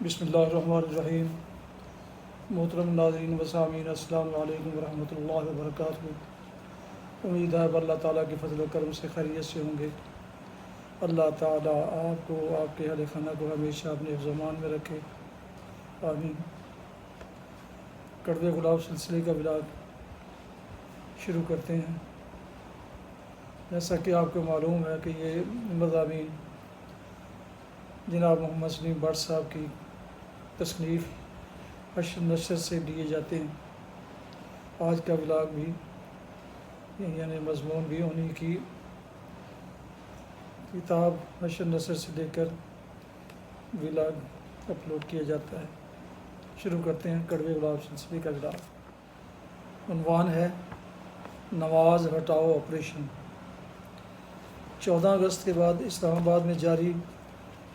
بسم اللہ الرحمن الرحیم۔ محترم ناظرین و سامعین، السلام علیکم ورحمۃ اللہ وبرکاتہ۔ امید ہے اللہ تعالیٰ کے فضل و کرم سے خیریت سے ہوں گے۔ اللہ تعالیٰ آپ کو، آپ کے اہل خانہ کو ہمیشہ اپنے حفظ و امان میں رکھے، آمین۔ کڑوے گلاب سلسلے کا ولاگ شروع کرتے ہیں۔ جیسا کہ آپ کو معلوم ہے کہ یہ مضامین جناب محمد سلیم بٹ صاحب کی تصنیف حشر نشر سے لیے جاتے ہیں۔ آج کا ولاگ بھی یعنی مضمون بھی انہی کی کتاب حشر نشر سے لے کر ولاگ اپلوڈ کیا جاتا ہے۔ شروع کرتے ہیں کڑوے گلاب سلسلے کا ولاگ۔ عنوان ہے نواز ہٹاؤ آپریشن۔ 14 اگست کے بعد اسلام آباد میں جاری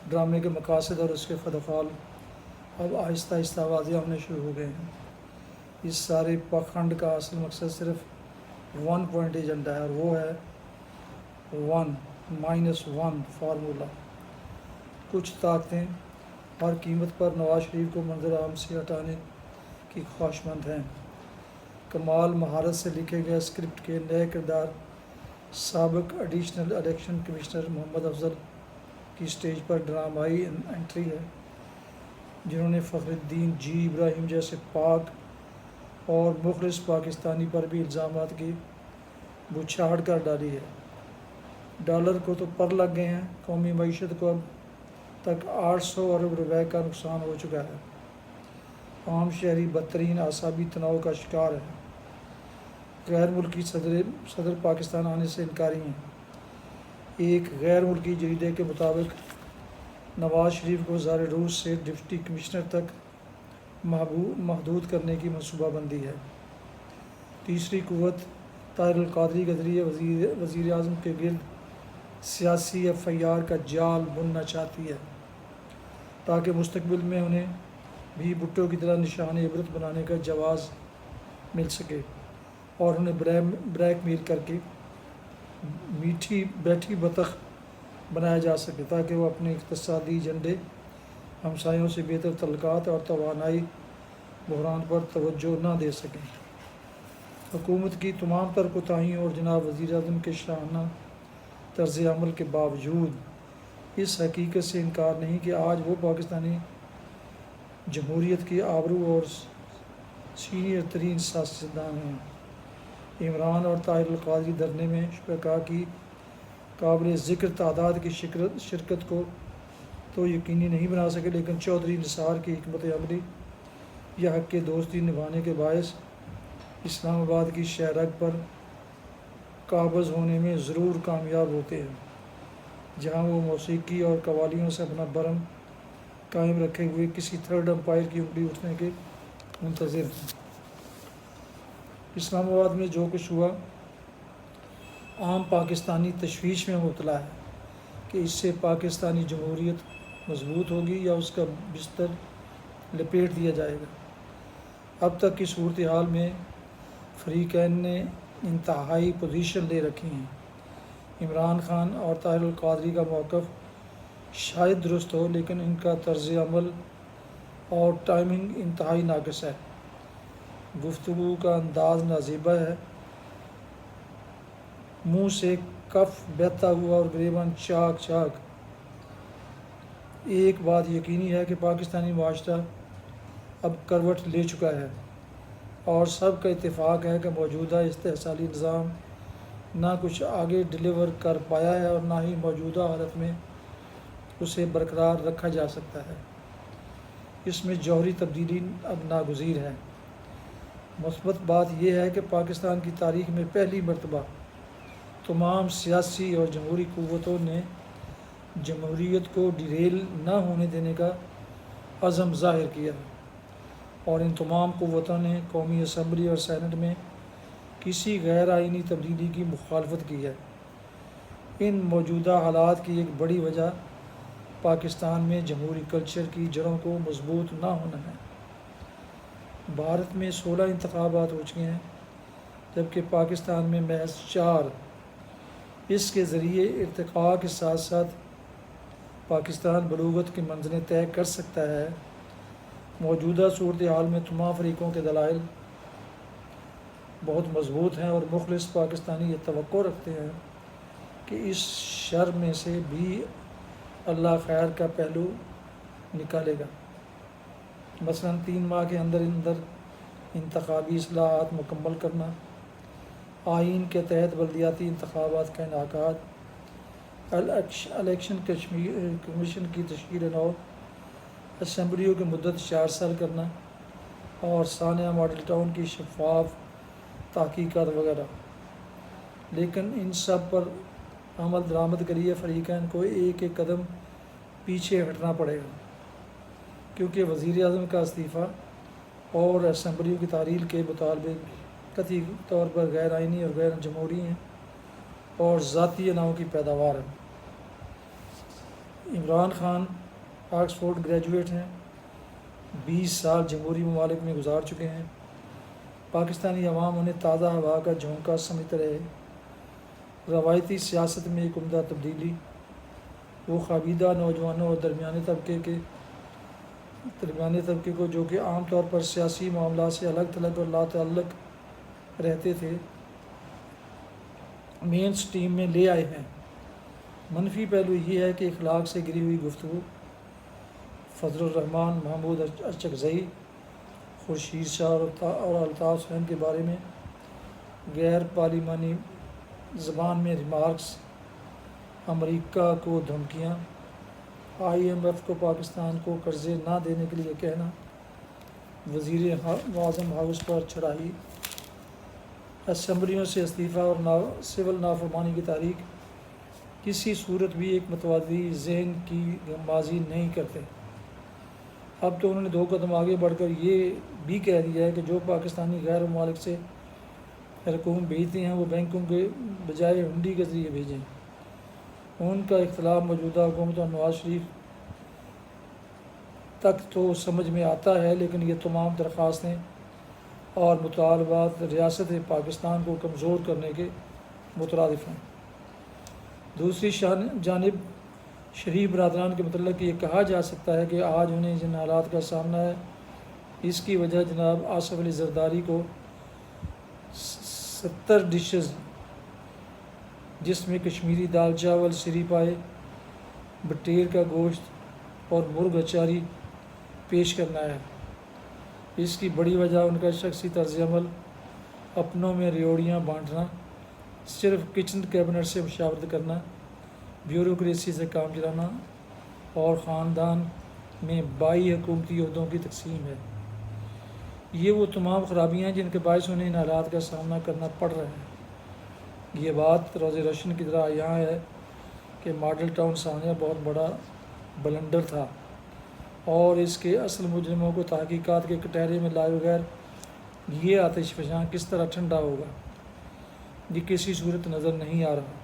ڈرامے کے مقاصد اور اس کے فدفعال اب آہستہ آہستہ واضح ہونے شروع ہو گئے ہیں۔ اس سارے پاکھنڈ کا اصل مقصد صرف 1 پوائنٹ ایجنڈا ہے، اور وہ ہے 1-1 فارمولہ۔ کچھ طاقتیں ہر قیمت پر نواز شریف کو منظر عام سے ہٹانے کی خواہشمند ہیں۔ کمال مہارت سے لکھے گئے اسکرپٹ کے نئے کردار سابق ایڈیشنل الیکشن کمشنر محمد افضل کی سٹیج پر ڈرامائی انٹری ہے، جنہوں نے فخر الدین جی ابراہیم جیسے پاک اور مخلص پاکستانی پر بھی الزامات کی بچھاڑ کر ڈالی ہے۔ ڈالر کو تو پر لگ گئے ہیں، قومی معیشت کو اب تک 800 ارب روپے کا نقصان ہو چکا ہے۔ عام شہری بدترین اعصابی تناؤ کا شکار ہے۔ غیر ملکی صدر پاکستان آنے سے انکاری ہیں۔ ایک غیر ملکی جریدے کے مطابق نواز شریف کو زار روس سے ڈپٹی کمشنر تک محدود کرنے کی منصوبہ بندی ہے۔ تیسری قوت طاہر القادری کے ذریعے وزیر اعظم کے گرد سیاسی ایف آئی آر کا جال بننا چاہتی ہے، تاکہ مستقبل میں انہیں بھی بھٹو کی طرح نشان عبرت بنانے کا جواز مل سکے اور انہیں بلیک میل کر کے میٹھی بیٹھی بطخ بنایا جا سکے، تاکہ وہ اپنے اقتصادی ایجنڈے، ہمسایوں سے بہتر تعلقات اور توانائی بحران پر توجہ نہ دے سکیں۔ حکومت کی تمام تر کوتاہیوں اور جناب وزیر اعظم کے شاہانہ طرز عمل کے باوجود اس حقیقت سے انکار نہیں کہ آج وہ پاکستانی جمہوریت کی آبرو اور سینئر ترین سیاستدان ہیں۔ عمران اور طاہر القادری دھرنے میں شرکاء کی قابل ذکر تعداد کی شرکت کو تو یقینی نہیں بنا سکے، لیکن چودھری نثار کی حکمت عملی یا حق دوستی نبھانے کے باعث اسلام آباد کی شہرگ پر قابض ہونے میں ضرور کامیاب ہوتے ہیں، جہاں وہ موسیقی اور قوالیوں سے اپنا برم قائم رکھے ہوئے کسی تھرڈ امپائر کی انگلی اٹھنے کے منتظر ہیں۔ اسلام آباد میں جو کچھ ہوا، عام پاکستانی تشویش میں مبتلا ہے کہ اس سے پاکستانی جمہوریت مضبوط ہوگی یا اس کا بستر لپیٹ دیا جائے گا۔ اب تک کی صورتحال میں فریقین نے انتہائی پوزیشن لے رکھی ہیں۔ عمران خان اور طاہر القادری کا موقف شاید درست ہو، لیکن ان کا طرز عمل اور ٹائمنگ انتہائی ناقص ہے۔ گفتگو کا انداز نازیبا ہے، منہ سے کف بہتا ہوا اور گریباں چاک چاک۔ ایک بات یقینی ہے کہ پاکستانی معاشرہ اب کروٹ لے چکا ہے، اور سب کا اتفاق ہے کہ موجودہ استحصالی نظام نہ کچھ آگے ڈیلیور کر پایا ہے اور نہ ہی موجودہ حالت میں اسے برقرار رکھا جا سکتا ہے۔ اس میں جوہری تبدیلی اب ناگزیر ہے۔ مثبت بات یہ ہے کہ پاکستان کی تاریخ میں پہلی مرتبہ تمام سیاسی اور جمہوری قوتوں نے جمہوریت کو ڈیریل نہ ہونے دینے کا عزم ظاہر کیا ہے، اور ان تمام قوتوں نے قومی اسمبلی اور سینٹ میں کسی غیر آئینی تبدیلی کی مخالفت کی ہے۔ ان موجودہ حالات کی ایک بڑی وجہ پاکستان میں جمہوری کلچر کی جڑوں کو مضبوط نہ ہونا ہے۔ بھارت میں 16 انتخابات ہو چکے ہیں، جبکہ پاکستان میں محض 4۔ اس کے ذریعے ارتقاء کے ساتھ ساتھ پاکستان بلوغت کی منزلیں طے کر سکتا ہے، موجودہ صورتحال میں تمام فریقوں کے دلائل بہت مضبوط ہیں اور مخلص پاکستانی یہ توقع رکھتے ہیں کہ اس شر میں سے بھی اللہ خیر کا پہلو نکالے گا۔ مثلاً 3 ماہ کے اندر انتخابی اصلاحات مکمل کرنا، آئین کے تحت بلدیاتی انتخابات کا انعقاد، الیکشن کمیشن کی تشکیل نو، اسمبلیوں کی مدت 4 سال کرنا اور ثانیہ ماڈل ٹاؤن کی شفاف تحقیقات وغیرہ۔ لیکن ان سب پر عمل درآمد کے لیے فریقین کو ایک قدم پیچھے ہٹنا پڑے گا، کیونکہ وزیر اعظم کا استعفیٰ اور اسمبلیوں کی تعطیل کے مطالبے قطعی طور پر غیر آئینی اور غیر جمہوری ہیں اور ذاتی اناؤں کی پیداوار ہیں۔ عمران خان آکسفورڈ گریجویٹ ہیں، 20 سال جمہوری ممالک میں گزار چکے ہیں۔ پاکستانی عوام انہیں تازہ ہوا کا جھونکا سمجھتے رہے۔ روایتی سیاست میں ایک عمدہ تبدیلی، وہ خوابیدہ نوجوانوں اور درمیانے طبقے کو جو کہ عام طور پر سیاسی معاملات سے الگ تھلگ اور لاتعلق رہتے تھے، مین سٹریم میں لے آئے ہیں۔ منفی پہلو یہ ہے کہ اخلاق سے گری ہوئی گفتگو، فضل الرحمان، محمود اچکزئی، خورشید شاہ اور الطاف حسین کے بارے میں غیر پارلیمانی زبان میں ریمارکس، امریکہ کو دھمکیاں، IMF کو پاکستان کو قرضے نہ دینے کے لیے کہنا، وزیر اعظم ہاؤس پر چڑھائی، اسمبلیوں سے استعفیٰ اور سول نافرمانی کی تحریک کسی صورت بھی ایک متوازی ذہن کی غمازی نہیں کرتے۔ اب تو انہوں نے 2 قدم آگے بڑھ کر یہ بھی کہہ دیا ہے کہ جو پاکستانی غیر ممالک سے رقوم بھیجتے ہیں وہ بینکوں کے بجائے ہنڈی کے ذریعے بھیجیں۔ ان کا اختلاف موجودہ حکومت اور نواز شریف تک تو سمجھ میں آتا ہے، لیکن یہ تمام درخواستیں اور مطالبات ریاست پاکستان کو کمزور کرنے کے مترادف ہیں۔ دوسری جانب شریف برادران کے متعلق یہ کہا جا سکتا ہے کہ آج انہیں جن حالات کا سامنا ہے، اس کی وجہ جناب آصف علی زرداری کو 70 ڈشز جس میں کشمیری دال چاول، سری پائے، بٹیر کا گوشت اور مرغ اچاری پیش کرنا ہے۔ اس کی بڑی وجہ ان کا شخصی طرز عمل، اپنوں میں ریوڑیاں بانٹنا، صرف کچن کیبنٹ سے مشاورت کرنا، بیوروکریسی سے کام چلانا اور خاندان میں بائی حکومتی عہدوں کی تقسیم ہے۔ یہ وہ تمام خرابیاں ہیں جن کے باعث انہیں ان حالات کا سامنا کرنا پڑ رہا ہے۔ یہ بات روز روشن کی طرح یہاں ہے کہ ماڈل ٹاؤن ثانیہ بہت بڑا بلنڈر تھا اور اس کے اصل مجرموں کو تحقیقات کے کٹہرے میں لائے بغیر یہ آتش فشاں کس طرح ٹھنڈا ہوگا، یہ کسی صورت نظر نہیں آ رہا۔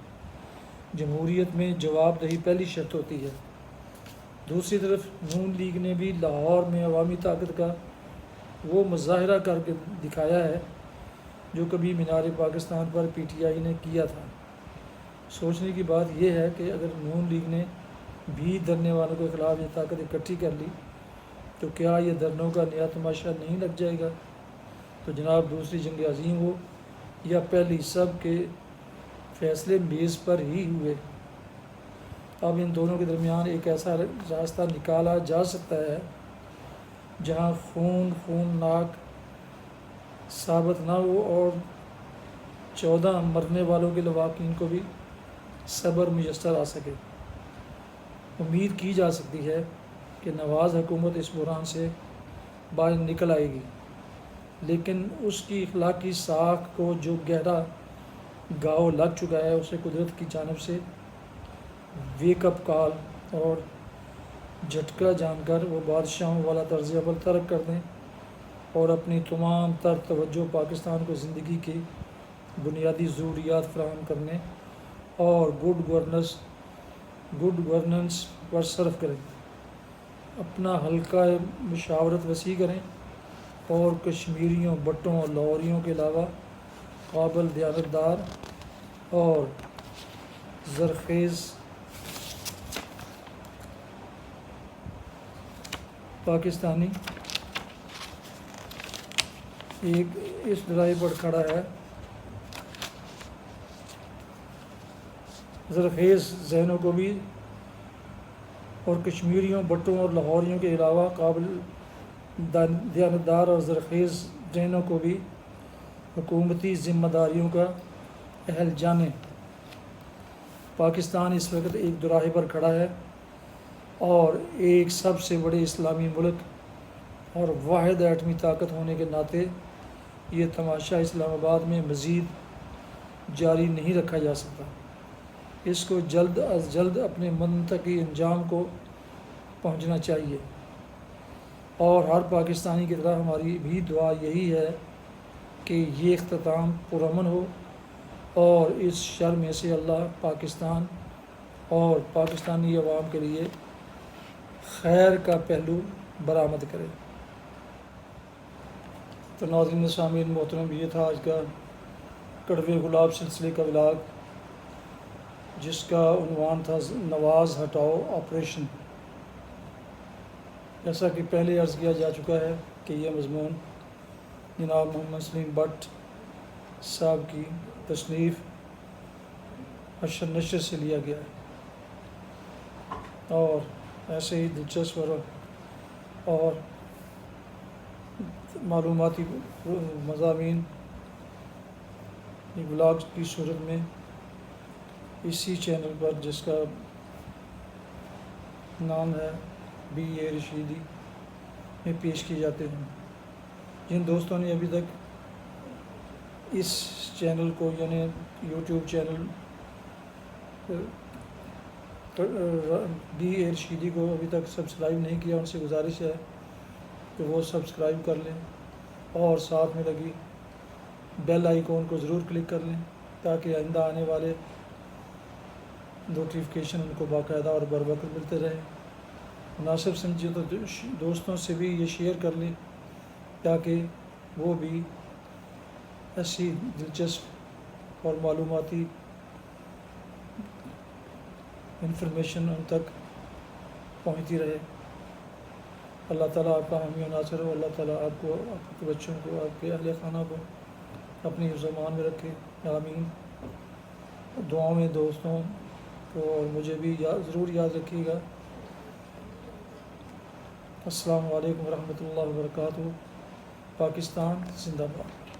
جمہوریت میں جواب دہی پہلی شرط ہوتی ہے۔ دوسری طرف نون لیگ نے بھی لاہور میں عوامی طاقت کا وہ مظاہرہ کر کے دکھایا ہے جو کبھی مینار پاکستان پر PTI نے کیا تھا۔ سوچنے کی بات یہ ہے کہ اگر نون لیگ نے بھی دھرنے والوں کے خلاف یہ طاقت اکٹھی کر لی تو کیا یہ دھرنوں کا نیا تماشا نہیں لگ جائے گا؟ تو جناب دوسری جنگ عظیم ہو یا پہلی، سب کے فیصلے میز پر ہی ہوئے۔ اب ان دونوں کے درمیان ایک ایسا راستہ نکالا جا سکتا ہے جہاں خونناک ثابت نہ ہو اور 14 مرنے والوں کے لواحقین کو بھی صبر میسر آ سکے۔ امید کی جا سکتی ہے کہ نواز حکومت اس بحران سے باہر نکل آئے گی، لیکن اس کی اخلاقی ساکھ کو جو گہرا گھاؤ لگ چکا ہے اسے قدرت کی جانب سے ویک اپ کال اور جھٹکا جان کر وہ بادشاہوں والا طرز عمل ترک کر دیں اور اپنی تمام تر توجہ پاکستان کو زندگی کی بنیادی ضروریات فراہم کرنے اور گڈ گورننس پر صرف کریں، اپنا حلقہ مشاورت وسیع کریں اور کشمیریوں، بٹوں اور لاہوریوں کے علاوہ قابل دیانتدار اور زرخیز پاکستانی ایک اس ڈرائی پر کھڑا ہے زرخیز ذہنوں کو بھی اور کشمیریوں، بٹوں اور لاہوریوں کے علاوہ قابل دیانتدار اور زرخیز ذہنوں کو بھی حکومتی ذمہ داریوں کا اہل جانیں۔ پاکستان اس وقت ایک دوراہے پر کھڑا ہے اور ایک سب سے بڑے اسلامی ملک اور واحد ایٹمی طاقت ہونے کے ناطے یہ تماشا اسلام آباد میں مزید جاری نہیں رکھا جا سکتا۔ اس کو جلد از جلد اپنے منطقی انجام کو پہنچنا چاہیے، اور ہر پاکستانی کی طرح ہماری بھی دعا یہی ہے کہ یہ اختتام پرامن ہو اور اس شر میں سے اللہ پاکستان اور پاکستانی عوام کے لیے خیر کا پہلو برآمد کرے۔ تو ناظرین سامعین محترم، یہ تھا آج کا کڑوے گلاب سلسلے کا ولاگ، جس کا عنوان تھا نواز ہٹاؤ آپریشن۔ جیسا کہ پہلے عرض کیا جا چکا ہے کہ یہ مضمون جناب محمد سلیم بٹ صاحب کی تصنیف حشر نشر سے لیا گیا ہے، اور ایسے ہی دلچسپ اور معلوماتی مضامین ولاگ کی صورت میں اسی چینل پر، جس کا نام ہے بی اے رشیدی، میں پیش کیے جاتے ہیں۔ جن دوستوں نے ابھی تک اس چینل کو یعنی یوٹیوب چینل بی اے رشیدی کو ابھی تک سبسکرائب نہیں کیا، ان سے گزارش ہے کہ وہ سبسکرائب کر لیں اور ساتھ میں لگی بیل آئیکن کو ضرور کلک کر لیں، تاکہ آئندہ آنے والے نوٹیفیکیشن ان کو باقاعدہ اور بر وقت ملتے رہیں۔ مناسب سمجھے تو دوستوں سے بھی یہ شیئر کر لیں، تاکہ وہ بھی ایسی دلچسپ اور معلوماتی انفارمیشن ان تک پہنچتی رہے۔ اللہ تعالیٰ آپ کا حامی و ناصر ہو۔ اللہ تعالیٰ آپ کو، آپ کے بچوں کو، آپ کے اہل خانہ کو اپنی حفظ و امان میں رکھے، آمین۔ دعاؤں میں دوستوں کو اور مجھے بھی ضرور یاد رکھیے گا۔ السلام علیکم ورحمۃ اللہ وبرکاتہ۔ پاکستان زندہ باد۔